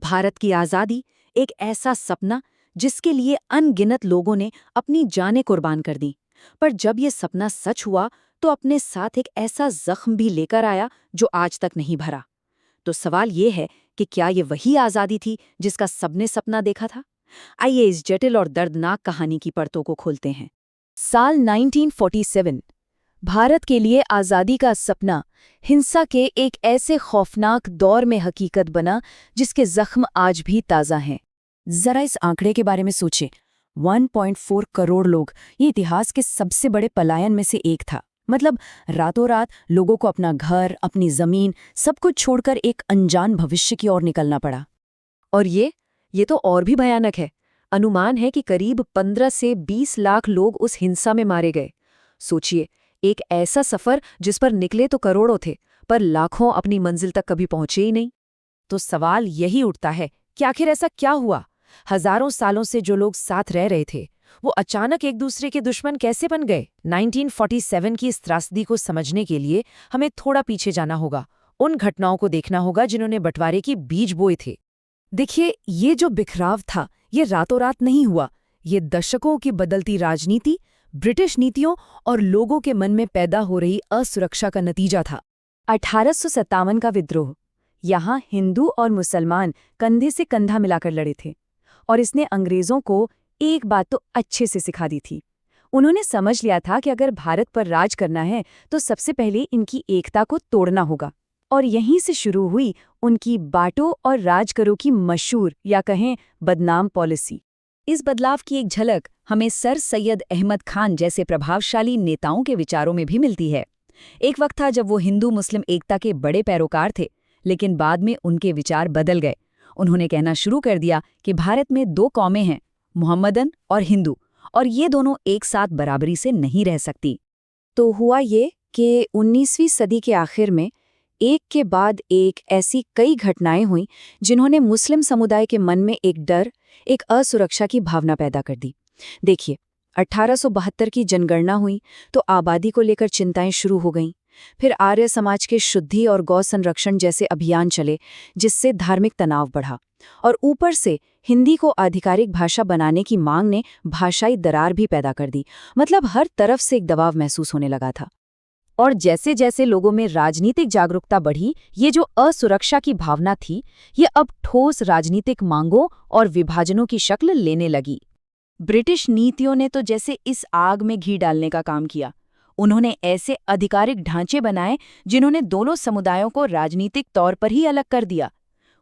भारत की आज़ादी एक ऐसा सपना जिसके लिए अनगिनत लोगों ने अपनी जानें कुर्बान कर दी। पर जब ये सपना सच हुआ तो अपने साथ एक ऐसा जख्म भी लेकर आया जो आज तक नहीं भरा। तो सवाल ये है कि क्या ये वही आज़ादी थी जिसका सबने सपना देखा था? आइए इस जटिल और दर्दनाक कहानी की परतों को खोलते हैं। साल 1947 भारत के लिए आज़ादी का सपना हिंसा के एक ऐसे खौफनाक दौर में हकीकत बना जिसके जख्म आज भी ताज़ा हैं। जरा इस आंकड़े के बारे में सोचें। 1.4 करोड़ लोग, ये इतिहास के सबसे बड़े पलायन में से एक था। मतलब रातों रात लोगों को अपना घर, अपनी जमीन, सब कुछ छोड़कर एक अनजान भविष्य की ओर निकलना पड़ा। और ये तो और भी भयानक है। अनुमान है कि करीब 15 से 20 लाख लोग उस हिंसा में मारे गए। सोचिए, एक ऐसा सफर जिस पर निकले तो करोड़ों थे, पर लाखों अपनी मंजिल तक कभी पहुंचे ही नहीं। तो सवाल यही उठता है कि आखिर ऐसा क्या हुआ? हजारों सालों से जो लोग साथ रह रहे थे, वो अचानक एक दूसरे के दुश्मन कैसे बन गए? 1947 की इस त्रासदी को समझने के लिए हमें थोड़ा पीछे जाना होगा। उन घटनाओं को देखना होगा जिन्होंने बंटवारे की बीज बोए थे। देखिए, ये जो बिखराव था, ये रातों रात नहीं हुआ। ये दशकों की बदलती राजनीति, ब्रिटिश नीतियों और लोगों के मन में पैदा हो रही असुरक्षा का नतीजा था। 1857 का विद्रोह। यहाँ हिंदू और मुसलमान कंधे से कंधा मिलाकर लड़े थे, और इसने अंग्रेजों को एक बात तो अच्छे से सिखा दी थी। उन्होंने समझ लिया था कि अगर भारत पर राज करना है तो सबसे पहले इनकी एकता को तोड़ना होगा। और यहीं से शुरू हुई उनकी बांटो और राज करो की मशहूर, या कहें बदनाम पॉलिसी। इस बदलाव की एक झलक हमें सर सैयद अहमद खान जैसे प्रभावशाली नेताओं के विचारों में भी मिलती है। एक वक्त था जब वो हिंदू मुस्लिम एकता के बड़े पैरोकार थे, लेकिन बाद में उनके विचार बदल गए। उन्होंने कहना शुरू कर दिया कि भारत में दो कौमें हैं, मुहम्मदन और हिंदू, और ये दोनों एक साथ बराबरी से नहीं रह सकती। तो हुआ ये कि 19वीं सदी के आखिर में एक के बाद एक ऐसी कई घटनाएं हुईं जिन्होंने मुस्लिम समुदाय के मन में एक डर, एक असुरक्षा की भावना पैदा कर दी। देखिए, 1872 की जनगणना हुई तो आबादी को लेकर चिंताएं शुरू हो गईं। फिर आर्य समाज के शुद्धि और गौ संरक्षण जैसे अभियान चले, जिससे धार्मिक तनाव बढ़ा। और ऊपर से हिंदी को आधिकारिक भाषा बनाने की मांग ने भाषाई दरार भी पैदा कर दी। मतलब हर तरफ से एक दबाव महसूस होने लगा था। और जैसे जैसे लोगों में राजनीतिक जागरूकता बढ़ी, ये जो असुरक्षा की भावना थी, ये अब ठोस राजनीतिक मांगों और विभाजनों की शक्ल लेने लगी। ब्रिटिश नीतियों ने तो जैसे इस आग में घी डालने का काम किया। उन्होंने ऐसे आधिकारिक ढांचे बनाए जिन्होंने दोनों समुदायों को राजनीतिक तौर पर ही अलग कर दिया।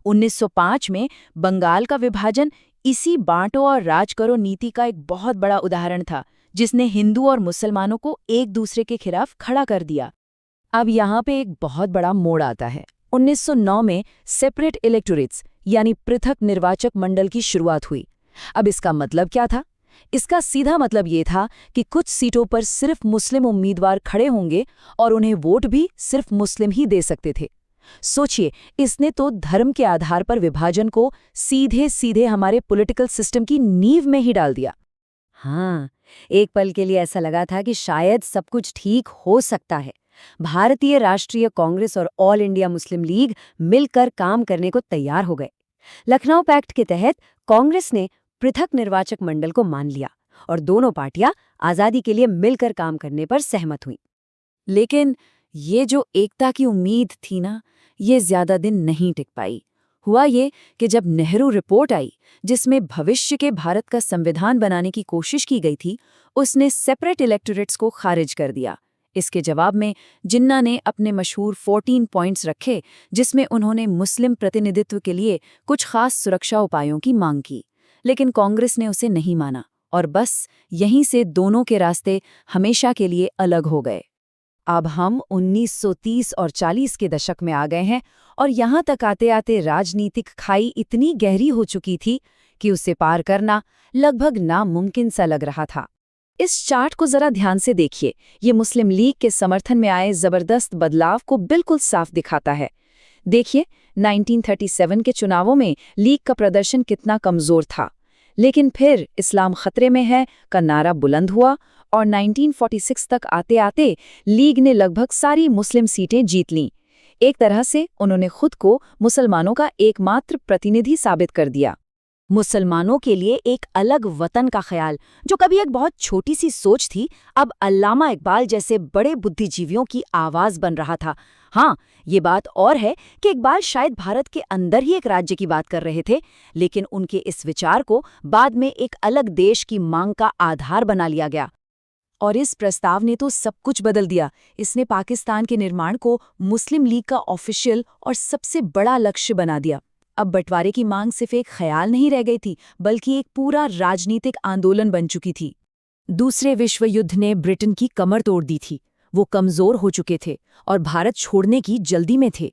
1905 में बंगाल का विभाजन इसी बांटो और राज करो नीति का एक बहुत बड़ा उदाहरण था, जिसने हिंदू और मुसलमानों को एक दूसरे के खिलाफ खड़ा कर दिया। अब यहाँ पे एक बहुत बड़ा मोड़ आता है। 1909 में सेपरेट इलेक्टोरेट्स यानी पृथक निर्वाचक मंडल की शुरुआत हुई। अब इसका मतलब क्या था? इसका सीधा मतलब ये था कि कुछ सीटों पर सिर्फ मुस्लिम उम्मीदवार खड़े होंगे और उन्हें वोट भी सिर्फ मुस्लिम ही दे सकते थे। सोचिए, इसने तो धर्म के आधार पर विभाजन को सीधे सीधे हमारे पॉलिटिकल सिस्टम की नींव में ही डाल दिया। हाँ, एक पल के लिए ऐसा लगा था कि शायद सब कुछ ठीक हो सकता है। भारतीय राष्ट्रीय कांग्रेस और ऑल इंडिया मुस्लिम लीग मिलकर काम करने को तैयार हो गए। लखनऊ पैक्ट के तहत कांग्रेस ने पृथक निर्वाचक मंडल को मान लिया और दोनों पार्टियां आज़ादी के लिए मिलकर काम करने पर सहमत हुईं। लेकिन ये जो एकता की उम्मीद थी ना, ये ज्यादा दिन नहीं टिक पाई। हुआ ये कि जब नेहरू रिपोर्ट आई, जिसमें भविष्य के भारत का संविधान बनाने की कोशिश की गई थी, उसने सेपरेट इलेक्टोरेट्स को खारिज कर दिया। इसके जवाब में जिन्ना ने अपने मशहूर 14 पॉइंट्स रखे, जिसमें उन्होंने मुस्लिम प्रतिनिधित्व के लिए कुछ खास सुरक्षा उपायों की मांग की। लेकिन कांग्रेस ने उसे नहीं माना और बस यहीं से दोनों के रास्ते हमेशा के लिए अलग हो गए। अब हम 1930 और 40 के दशक में आ गए हैं और यहाँ तक आते आते राजनीतिक खाई इतनी गहरी हो चुकी थी कि उसे पार करना लगभग नामुमकिन सा लग रहा था। इस चार्ट को जरा ध्यान से देखिए। ये मुस्लिम लीग के समर्थन में आए जबरदस्त बदलाव को बिल्कुल साफ दिखाता है। देखिए, 1937 के चुनावों में लीग का प्रदर्शन कितना कमजोर था, लेकिन फिर इस्लाम खतरे में है का नारा बुलंद हुआ और 1946 तक आते आते लीग ने लगभग सारी मुस्लिम सीटें जीत लीं। एक तरह से उन्होंने खुद को मुसलमानों का एकमात्र प्रतिनिधि साबित कर दिया। मुसलमानों के लिए एक अलग वतन का ख्याल, जो कभी एक बहुत छोटी सी सोच थी, अब अल्लामा इकबाल जैसे बड़े बुद्धिजीवियों की आवाज बन रहा था। हाँ, ये बात और है कि इकबाल शायद भारत के अंदर ही एक राज्य की बात कर रहे थे, लेकिन उनके इस विचार को बाद में एक अलग देश की मांग का आधार बना लिया गया। और इस प्रस्ताव ने तो सब कुछ बदल दिया। इसने पाकिस्तान के निर्माण को मुस्लिम लीग का ऑफिशियल और सबसे बड़ा लक्ष्य बना दिया। अब बंटवारे की मांग सिर्फ एक ख्याल नहीं रह गई थी, बल्कि एक पूरा राजनीतिक आंदोलन बन चुकी थी। दूसरे विश्व युद्ध ने ब्रिटेन की कमर तोड़ दी थी। वो कमजोर हो चुके थे और भारत छोड़ने की जल्दी में थे।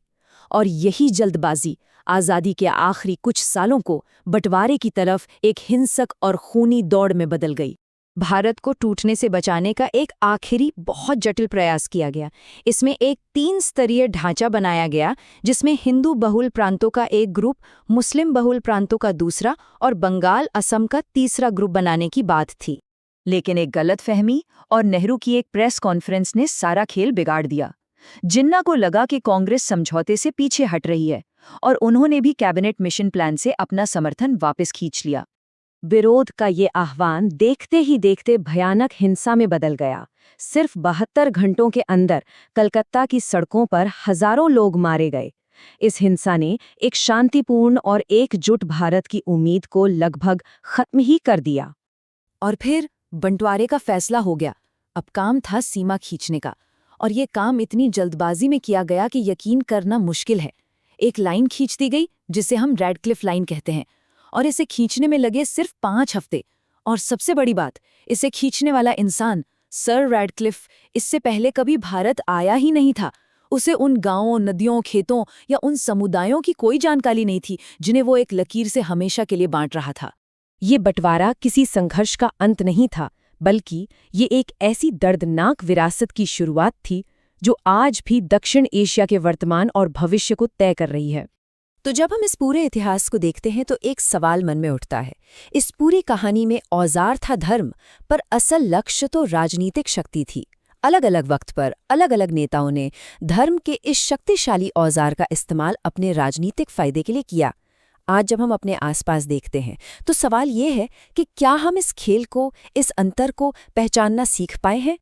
और यही जल्दबाजी आज़ादी के आखिरी कुछ सालों को बंटवारे की तरफ एक हिंसक और खूनी दौड़ में बदल गई। भारत को टूटने से बचाने का एक आखिरी बहुत जटिल प्रयास किया गया। इसमें एक 3 स्तरीय ढांचा बनाया गया, जिसमें हिंदू बहुल प्रांतों का एक ग्रुप, मुस्लिम बहुल प्रांतों का दूसरा और बंगाल असम का तीसरा ग्रुप बनाने की बात थी। लेकिन एक गलतफहमी और नेहरू की एक प्रेस कॉन्फ्रेंस ने सारा खेल बिगाड़ दिया। जिन्ना को लगा कि कांग्रेस समझौते से पीछे हट रही है और उन्होंने भी कैबिनेट मिशन प्लान से अपना समर्थन वापस खींच लिया। विरोध का ये आह्वान देखते ही देखते भयानक हिंसा में बदल गया। सिर्फ 72 घंटों के अंदर कलकत्ता की सड़कों पर हजारों लोग मारे गए। इस हिंसा ने एक शांतिपूर्ण और एकजुट भारत की उम्मीद को लगभग खत्म ही कर दिया। और फिर बंटवारे का फैसला हो गया। अब काम था सीमा खींचने का, और ये काम इतनी जल्दबाजी में किया गया कि यकीन करना मुश्किल है। एक लाइन खींच दी गई जिसे हम रेडक्लिफ लाइन कहते हैं, और इसे खींचने में लगे सिर्फ 5 हफ्ते। और सबसे बड़ी बात, इसे खींचने वाला इंसान सर रेडक्लिफ इससे पहले कभी भारत आया ही नहीं था। उसे उन गांवों, नदियों, खेतों या उन समुदायों की कोई जानकारी नहीं थी जिन्हें वो एक लकीर से हमेशा के लिए बांट रहा था। ये बंटवारा किसी संघर्ष का अंत नहीं था, बल्कि ये एक ऐसी दर्दनाक विरासत की शुरुआत थी जो आज भी दक्षिण एशिया के वर्तमान और भविष्य को तय कर रही है। तो जब हम इस पूरे इतिहास को देखते हैं तो एक सवाल मन में उठता है। इस पूरी कहानी में औजार था धर्म, पर असल लक्ष्य तो राजनीतिक शक्ति थी। अलग अलग वक्त पर अलग अलग नेताओं ने धर्म के इस शक्तिशाली औजार का इस्तेमाल अपने राजनीतिक फायदे के लिए किया। आज जब हम अपने आसपास देखते हैं तो सवाल ये है कि क्या हम इस खेल को, इस अंतर को पहचानना सीख पाए हैं?